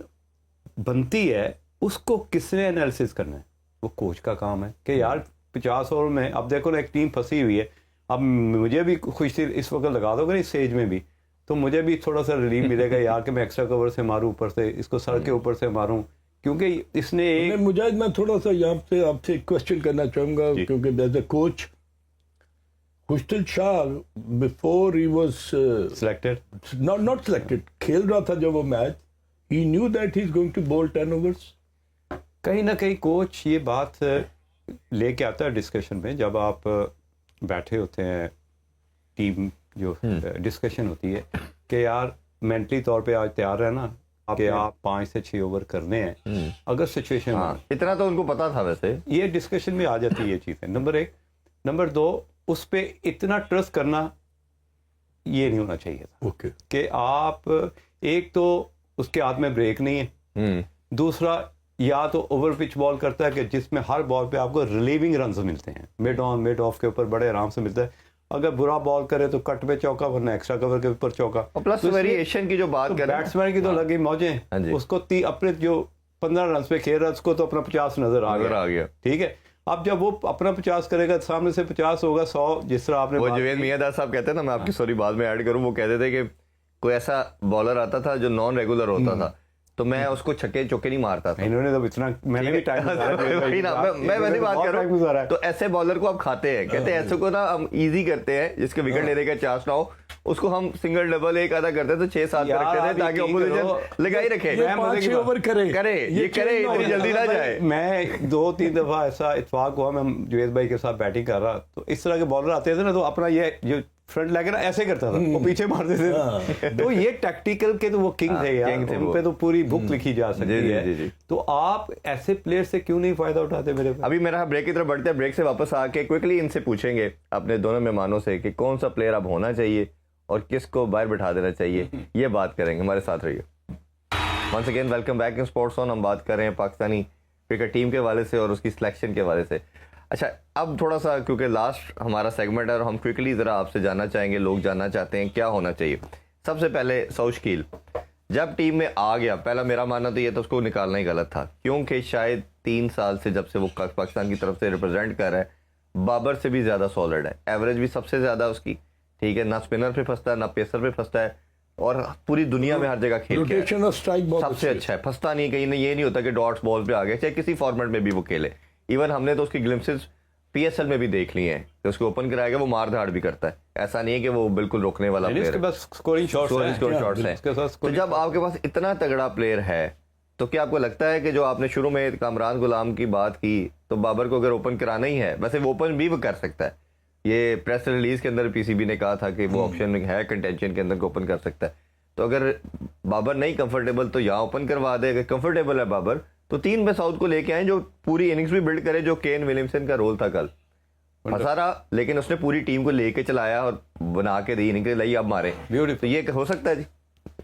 बनती है उसको किसने एनालिसिस करना है, वो कोच का काम है कि यार 50 ओवर में अब देखो ना एक टीम फंसी हुई है, अब मुझे भी खुश थी इस वक्त लगा दोगे ना इस स्टेज में भी तो मुझे भी थोड़ा सा रिलीफ मिलेगा यार कि मैं एक्स्ट्रा कवर से मारूं, ऊपर से इसको सर के ऊपर से मारूं, क्योंकि इसने एक मुझे मैं थोड़ा सा यहाँ से आपसे क्वेश्चन करना चाहूंगा क्योंकि as a coach Khushdil Shah before he was selected not selected खेल रहा था जब वो match, he knew that he is going to bowl 10 overs. कहीं ना कहीं कोच ये बात लेके आता है डिस्कशन में, जब आप बैठे होते हैं टीम जो डिस्कशन होती है कि यार मेंटली तौर पे आज तैयार रहना कि आप 5 से 6 ओवर करने हैं अगर सिचुएशन इतना तो उनको पता था वैसे, ये डिस्कशन में आ जाती है ये चीज़ है। नंबर 1, नंबर 2 उस पे इतना ट्रस्ट करना ये नहीं होना चाहिए था ओके कि आप एक तो उसके हाथ में ब्रेक नहीं है, दूसरा या तो ओवर पिच बॉल करता है कि जिसमें हर बॉल पे आपको रिलीविंग रन्स मिलते हैं, मिड ऑन मिड ऑफ के ऊपर बड़े आराम से मिलता है, अगर बुरा बॉल करे तो कट पे चौका वरना एक्स्ट्रा कवर के ऊपर चौका, और प्लस वेरिएशन की जो बात तो कर रहे हैं बैट्समैन की तो लगी मौजें, उसको अपने जो 15 रन पे खेल रहा है उसको तो अपना 50 नजर आ गया, ठीक है। अब जब वो अपना 50 करेगा सामने से 50 होगा 100, जिस तरह आपने वो जुवेद मियाँदार साहब कहते हैं ना, मैं आपकी सॉरी बाद में ऐड करूं, वो कहते थे कि कोई ऐसा बॉलर आता था जो नॉन रेगुलर होता था तो मैं उसको छक्के चौके नहीं मारता था। इन्होंने तो इतना मैंने भी टाइम मैं वैसी बात कर रहा हूँ, तो ऐसे बॉलर को आप खाते हैं, कहते हैं ऐसे को ना हम इजी करते हैं जिसके विकेट लेने का चांस ना हो, उसको हम सिंगल डबल एक आधा करते हैं तो 6-7 पे रखते थे ताकि ऑपोजिशन लगा ही रखे, 5 ओवर करे ये करे इतनी जल्दी ना जाए। मैं 2-3 दफा ऐसा इत्तेफाक हुआ, मैं जुवेद भाई के साथ बैटिंग कर रहा तो इस तरह के बॉलर आते थे ना तो अपना ये जो फ्रंट लेके ना ऐसे करता था, वो पीछे मारते थे तो ये टैक्टिकल के तो वो किंग थे यार, उन पे तो पूरी बुक लिखी जा सकती है। तो आप ऐसे प्लेयर से क्यों नहीं फायदा उठाते मेरे पास? अभी मेरा ब्रेक की तरफ बढ़ते हैं, ब्रेक से वापस आके क्विकली इनसे पूछेंगे अपने दोनों मेहमानों से कि कौन सा प्लेयर अब होना चाहिए और किसको बाहर बिठा देना चाहिए, ये बात करेंगे, हमारे साथ रहिए। Once again welcome back in sports on. हम बात कर रहे हैं पाकिस्तानी क्रिकेट टीम के हवाले से और उसकी सिलेक्शन के हवाले से। अच्छा, अब थोड़ा सा क्योंकि लास्ट हमारा सेगमेंट है और हम क्विकली ज़रा आपसे जानना चाहेंगे, लोग जानना चाहते हैं क्या होना चाहिए। सबसे पहले सौशकील जब टीम में आ गया, पहला मेरा मानना तो ये था उसको निकालना ही गलत था, क्योंकि शायद 3 साल से जब से वो पाकिस्तान की तरफ से रिप्रेजेंट कर रहा है, बाबर से भी ज़्यादा सॉलिड है, एवरेज भी सबसे ज़्यादा उसकी, ठीक है, ना स्पिनर पे फंसता है ना पेसर पे फंसता है और पूरी दुनिया में हर जगह खेल के सबसे अच्छा है, फंसता नहीं कहीं, ये नहीं होता कि डॉट्स बॉल पे आ गए, चाहे किसी फॉर्मेट में भी वो खेले। इवन हमने तो उसकी ग्लिम्सेस पीएसएल में भी देख लिए हैं कि उसको ओपन कराएगा वो मार धाड़ भी करता है, ऐसा नहीं है कि वो बिल्कुल रोकने वाला प्लेयर है, स्कोरिंग शॉट्स हैं। तो जब आपके पास इतना तगड़ा प्लेयर है तो क्या आपको लगता है कि जो आपने शुरू में कामरान गुलाम की बात की तो बाबर को अगर ओपन कराना ही है, वैसे वो ओपन भी वो कर सकता है, ये प्रेस रिलीज के अंदर पीसीबी ने कहा था कि वो ऑप्शन है कंटेंशन के अंदर को ओपन कर सकता है, तो अगर बाबर नहीं कंफर्टेबल तो यहाँ ओपन करवा दे, अगर कंफर्टेबल है बाबर तो 3 में साउथ को लेके आए जो पूरी इनिंग्स भी बिल्ड करे, जो केन विलियमसन का रोल था कल फंसा रहा लेकिन उसने पूरी टीम को लेके चलाया और बना के दी इनिंग लाई, अब मारे, तो ये हो सकता है जी?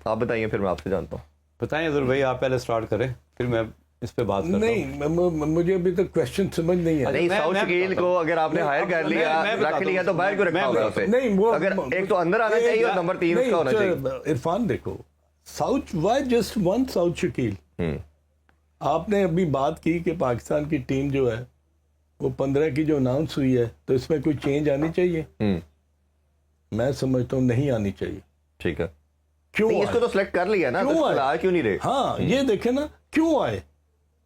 आप बताइए, फिर मैं आपसे जानता हूँ। बताएं अजहर भाई, आप पहले स्टार्ट करें फिर मैं इस पे बात करता हूं। नहीं, मुझे अभी तक क्वेश्चन समझ नहीं है। नहीं, सौशकील को अगर आपने हायर कर लिया, रख लिया तो बाहर क्यों रखा होगा उसे? नहीं, वो अगर एक तो अंदर आना चाहिए और नंबर 3 उसका होना चाहिए। इरफान देखो, south why just one south Shakeel? आपने अभी बात की कि पाकिस्तान की टीम जो है वो 15 की जो अनाउंस हुई है तो इसमें कोई चेंज आनी चाहिए? मैं समझता हूँ नहीं आनी चाहिए। ठीक है, क्यों? इसको तो सिलेक्ट कर लिया ना, क्यों नहीं रहे? हाँ, ये देखे ना क्यों आए,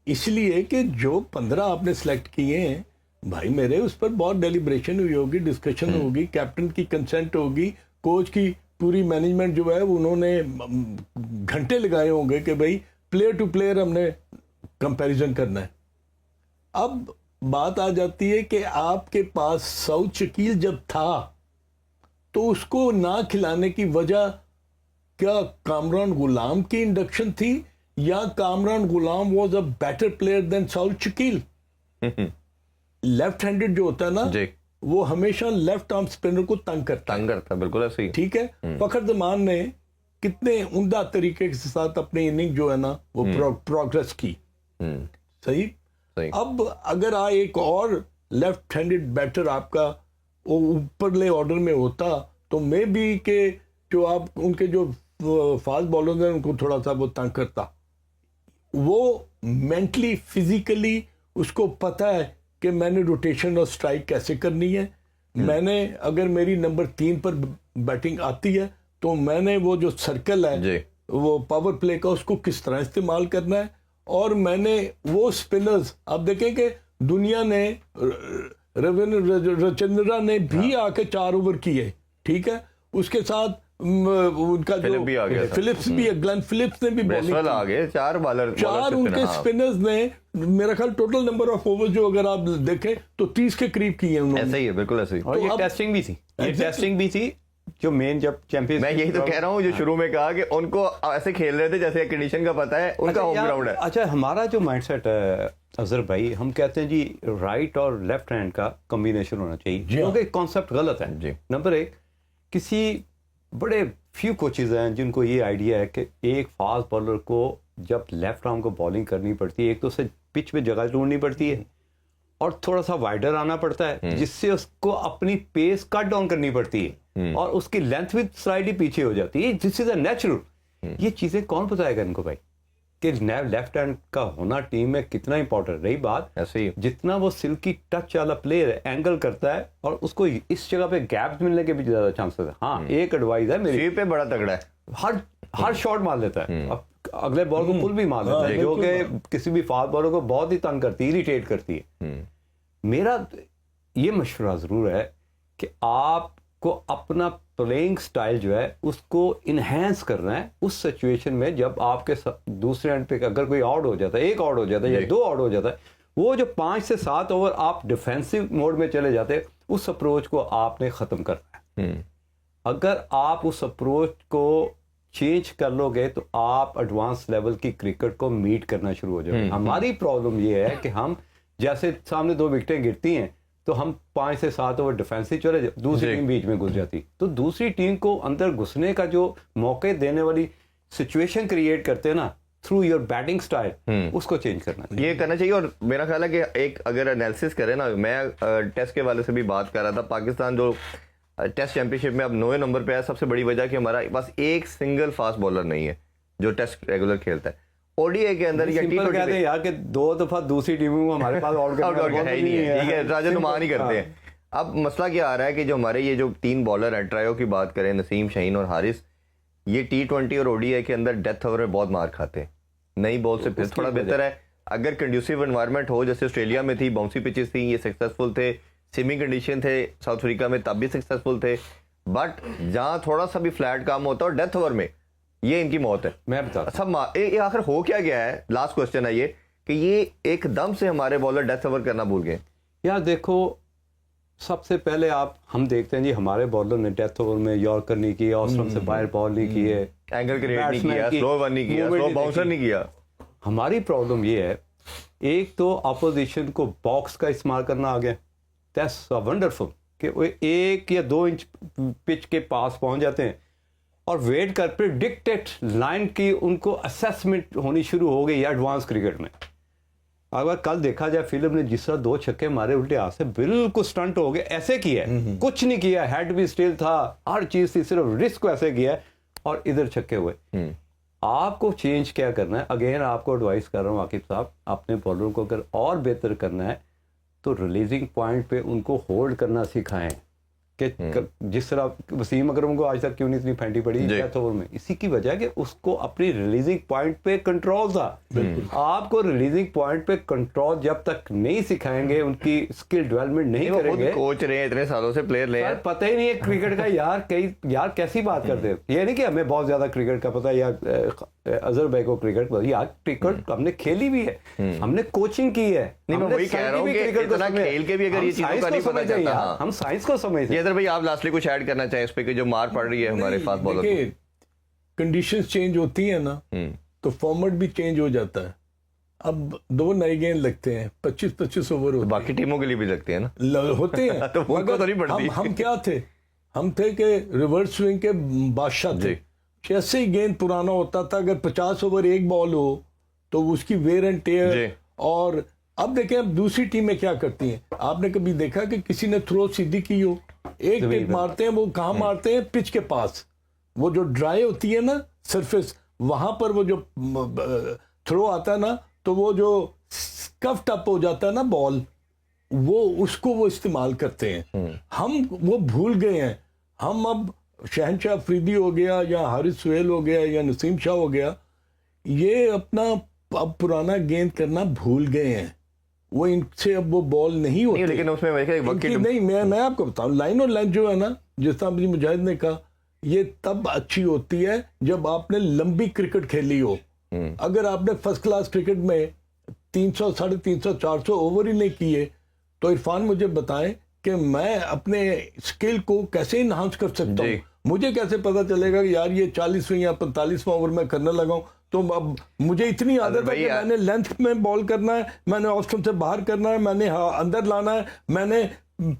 इसलिए कि जो 15 आपने सिलेक्ट किए हैं भाई मेरे, उस पर बहुत डेलिब्रेशन हुई होगी, डिस्कशन होगी, कैप्टन की कंसेंट होगी, कोच की पूरी मैनेजमेंट जो है उन्होंने घंटे लगाए होंगे कि भाई प्लेयर टू प्लेयर हमने कंपैरिजन करना है। अब बात आ जाती है कि आपके पास साउथ शकील जब था तो उसको ना खिलाने की वजह क्या कामरान गुलाम की इंडक्शन थी या Kamran Ghulam was a better player than Saud Shakeel? Left handed जो होता है ना जी, वो हमेशा लेफ्ट आर्म स्पिनर को तंग करता, बिल्कुल ऐसे ही, ठीक है। फखर जमान ने कितने उम्दा तरीके के साथ अपनी इनिंग जो है ना वो प्रोग्रेस की। सही। सही। अब अगर एक और लेफ्ट हैंडेड बैटर आपका वो ऊपरले ऑर्डर में होता तो मे बी के जो आप उनके जो फास्ट बॉलर हैं उनको थोड़ा सा वो तंग करता। वो मेंटली फिजिकली उसको पता है कि मैंने रोटेशन और स्ट्राइक कैसे करनी है। मैंने अगर मेरी नंबर 3 पर बैटिंग आती है तो मैंने वो जो सर्कल है वो पावर प्ले का उसको किस तरह इस्तेमाल करना है। और मैंने वो स्पिनर्स, आप देखें कि दुनिया ने रविंद्र रविचंद्रा ने भी आके 4 ओवर किए, ठीक है, उसके साथ उनका फिलिप भी आ गया था। फिलिप्स भी, ग्लेन फिलिप्स ने भी ब्रेसवेल आ गए, 4 बॉलर, 4 उनके स्पिनर्स ने मेरा ख्याल टोटल नंबर ऑफ ओवर जो अगर आप देखें तो 30 के करीब किए उन्होंने। ऐसा ही है, बिल्कुल ऐसे ही। और ये टेस्टिंग भी थी, ये टेस्टिंग भी थी जो मेन जब चैंपियंस। मैं यही तो कह रहा हूँ, जो शुरू में कहा कि उनको ऐसे खेल रहे थे जैसे कंडीशन का पता है, उनका होम ग्राउंड है। अच्छा, हमारा जो माइंडसेट है अजहर भाई, हम कहते हैं जी राइट और लेफ्ट हैंड का कॉम्बिनेशन होना चाहिए, क्योंकि कॉन्सेप्ट गलत है जी। नंबर 1, किसी बड़े फ्यू कोचेज हैं जिनको ये आइडिया है कि एक फास्ट बॉलर को जब लेफ्ट आर्म को बॉलिंग करनी पड़ती है, एक तो उसे पिच पे जगह ढूंढनी पड़ती है और थोड़ा सा वाइडर आना पड़ता है, जिससे उसको अपनी पेस कट डाउन करनी पड़ती है और उसकी लेंथ भी स्लाइडली पीछे हो जाती है। This is a natural. ये चीजें कौन बताएगा इनको भाई कि लेफ्ट हैंड का होना टीम में कितना इंपॉर्टेंट। रही बात ऐसे ही, जितना वो सिल्की टच वाला प्लेयर है, एंगल करता है और उसको इस जगह पे गैप मिलने के भी ज्यादा चांसेस है। हाँ, एक एडवाइस है मेरी, पे बड़ा तगड़ा है, हर शॉट मार लेता है, अब अगले बॉल को पुल भी मार लेता है, जो कि किसी भी फास्ट बॉलर को बहुत ही तंग करती है, इरिटेट करती है। मेरा ये मशवरा जरूर है कि आपको अपना प्लेइंग स्टाइल जो है उसको इनहेंस करना है उस सिचुएशन में जब आपके दूसरे एंड पे अगर कोई आउट हो जाता है, 1 आउट हो जाता है या 2 आउट हो जाता है, वो जो 5 से 7 ओवर आप डिफेंसिव मोड में चले जाते हैं, उस अप्रोच को आपने खत्म करना है। अगर आप उस अप्रोच को चेंज कर लोगे तो आप एडवांस लेवल की क्रिकेट को मीट करना शुरू हो जाएगा। हमारी प्रॉब्लम ये है कि हम जैसे सामने 2 विकेटें गिरती हैं तो हम 5 से 7 ओवर डिफेंसिव चले, दूसरी टीम बीच में घुस जाती, तो दूसरी टीम को अंदर घुसने का जो मौके देने वाली सिचुएशन क्रिएट करते हैं ना थ्रू योर बैटिंग स्टाइल, उसको चेंज करना चाहिए, ये करना चाहिए। और मेरा ख्याल है कि एक अगर एनालिसिस करें ना, मैं टेस्ट के वाले से भी बात कर रहा था, पाकिस्तान जो टेस्ट चैंपियनशिप में अब 9वें नंबर पे है, सबसे बड़ी वजह कि हमारा पास एक सिंगल फास्ट बॉलर नहीं है जो टेस्ट रेगुलर खेलता है। ओडीआई के अंदर या सिंपल कहते हैं यार कि 2 दफा दूसरी टीमों को हमारे पास आउट है ही नहीं है, ठीक है, राजा नुमान ही करते हैं। अब मसला क्या आ रहा है कि जो हमारे ये जो 3 बॉलर हैं, ट्रायो की बात करें, नसीम, शाहीन और हारिस, ये T20 और ओडीआई के अंदर डेथ ओवर में बहुत मार खाते हैं। नई बॉल से फिर थोड़ा बेहतर है, अगर कंड्यूसिव एनवायरनमेंट हो, जैसे ऑस्ट्रेलिया में थी, बाउंसी पिचेस थी, ये सक्सेसफुल थे, स्विमिंग कंडीशन थे, साउथ अफ्रीका में तब भी सक्सेसफुल थे, बट जहां थोड़ा सा भी फ्लैट काम होता है और डेथ ओवर में ये इनकी मौत है। मैं बता सब आखिर हो क्या गया है, लास्ट क्वेश्चन है ये, कि ये एकदम से हमारे बॉलर डेथ ओवर करना भूल गए। यार देखो, सबसे पहले हम देखते हैं जी हमारे बॉलर ने डेथ ओवर में यॉर्कर नहीं किया, ऑस्ट्रम से बाहर बॉल नहीं किए, एंगल क्रिएट नहीं किया, स्लो वन नहीं किया, स्लो बाउंसर नहीं किया। हमारी प्रॉब्लम ये है, एक तो अपोजिशन को बॉक्स का इस्तेमाल करना आ गया, दैट्स वंडरफुल, कि वो 1 या 2 इंच पिच के पास पहुंच जाते हैं और वेट कर प्रिडिक्टेड लाइन की उनको असेसमेंट होनी शुरू हो गई एडवांस क्रिकेट में। अगर कल देखा जाए, फिल्म ने जिस तरह 2 छक्के मारे उल्टे हाथ से, बिल्कुल स्टंट हो गए, ऐसे किया है, कुछ नहीं किया, हेड भी स्टिल था, हर चीज थी, सिर्फ रिस्क ऐसे किया और इधर छक्के हुए। आपको चेंज क्या करना है, अगेन आपको एडवाइस कर रहा हूँ आकिब साहब, अपने बॉलरों को अगर और बेहतर करना है तो रिलीजिंग पॉइंट पे उनको होल्ड करना सिखाएं, कि जिस तरह वसीम अकरम को आज तक क्यों नहीं इतनी फेंटी पड़ी डेथ ओवर में, इसी की वजह कि उसको अपनी रिलीजिंग पॉइंट पे कंट्रोल था। आपको रिलीजिंग पॉइंट पे कंट्रोल जब तक नहीं सिखाएंगे, उनकी स्किल डेवलपमेट नहीं करेंगे, कोच रहे हैं इतने सालों से, प्लेयर ले यार पता ही नहीं है क्रिकेट का। यार कैसी बात करते हो, ये नहीं कि हमें बहुत ज्यादा क्रिकेट का पता है या अजहर भाई को क्रिकेट पता, यार क्रिकेट हमने खेली भी है, हमने कोचिंग की है, नहीं मैं वही कह रहा हूँ कि इतना खेल के भी अगर ये चीजों का नहीं पता चलता, हम साइंस को समझते हैं। इधर भाई आप लास्टली कुछ ऐड करना चाहें इस पे कि जो मार पड़ रही है हमारे फास्ट बॉलर को? कंडीशंस चेंज होती है ना तो फॉर्मेट भी चेंज हो जाता है। अब 2 नए गेंद लगते हैं, 25-25 ओवर होते हैं, बाकी टीमों के लिए भी लगते हैं ना, होते हैं तो उनको तो नहीं पड़ती। हम क्या थे, हम थे कि रिवर्स स्विंग के बादशाह थे, जैसे ही गेंद पुराना होता था, अगर 50 ओवर एक बॉल हो तो उसकी वेयर एंड जी। टेयर। और अब देखें, अब दूसरी टीमें क्या करती हैं, आपने कभी देखा कि किसी ने थ्रो सीधी की हो, एक टिप मारते हैं, वो कहाँ मारते हैं, पिच के पास, वो जो ड्राई होती है ना सरफेस, वहां पर वो जो थ्रो आता है ना, तो वो जो स्कफ्ट अप हो जाता है ना बॉल, वो उसको वो इस्तेमाल करते हैं। हम वो भूल गए हैं। हम अब शहनशाह अफरीदी हो गया या हारिस सुहेल हो गया या नसीम शाह हो गया, ये अपना अब पुराना गेंद करना भूल गए हैं। वो इनसे अब वो बॉल नहीं होती। नहीं, लेकिन उसमें वैसे वक्त इनकी नहीं, मैं आपको बताऊं, लाइन और लाइन जो है ना, जिस तरह अभी मुजाहिद ने कहा, ये तब अच्छी होती है जब आपने लंबी क्रिकेट खेली हो। अगर आपने फर्स्ट क्लास क्रिकेट में 300, 350, 400 ओवर ही नहीं किए, तो इरफान मुझे बताएं कि मैं अपने स्किल को कैसे इन्हांस कर सकता हूँ। मुझे कैसे पता चलेगा कि यार ये 40वें या 45वां ओवर में करने लगा हूँ, तो अब मुझे इतनी आदत है कि मैंने लेंथ में बॉल करना है, मैंने ऑफ स्टंप से बाहर करना है, मैंने अंदर लाना है, मैंने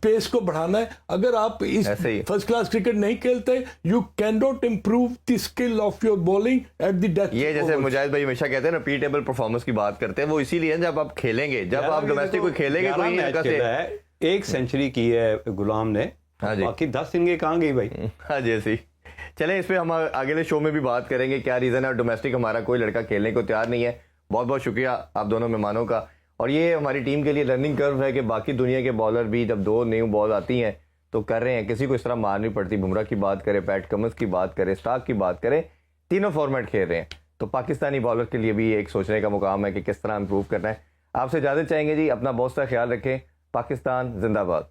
पेस को बढ़ाना है। अगर आप इस फर्स्ट क्लास क्रिकेट नहीं खेलते, you can not improve the skill of your bowling at the death. ये जैसे मुजाहिद भाई हमेशा कहते हैं ना, रिपीटेबल परफॉर्मेंस की बात करते हैं, वो इसीलिए जब आप खेलेंगे, जब आप डोमेस्टिक कोई खेलेंगे, कोई एक सेंचुरी की है गुलाम ने, बाकी 10 इनके कहाँ गई भाई। हाँ जैसी। चलें, इस पे हम अगले शो में भी बात करेंगे क्या रीज़न है और डोमेस्टिक हमारा कोई लड़का खेलने को तैयार नहीं है। बहुत बहुत शुक्रिया आप दोनों मेहमानों का। और ये हमारी टीम के लिए लर्निंग कर्व है कि बाकी दुनिया के बॉलर भी जब 2 न्यू बॉल आती हैं तो कर रहे हैं, किसी को इस तरह मारनी पड़ती। बुमराह की बात करें, पैट कमिंस की बात करें, स्टार्क की बात करें, तीनों फॉर्मेट खेल रहे हैं। तो पाकिस्तानी बॉलर के लिए भी एक सोचने का मुकाम है कि किस तरह इम्प्रूव करना है। आपसे इजाज़त चाहेंगे जी, अपना बहुत सा ख्याल रखें। पाकिस्तान जिंदाबाद।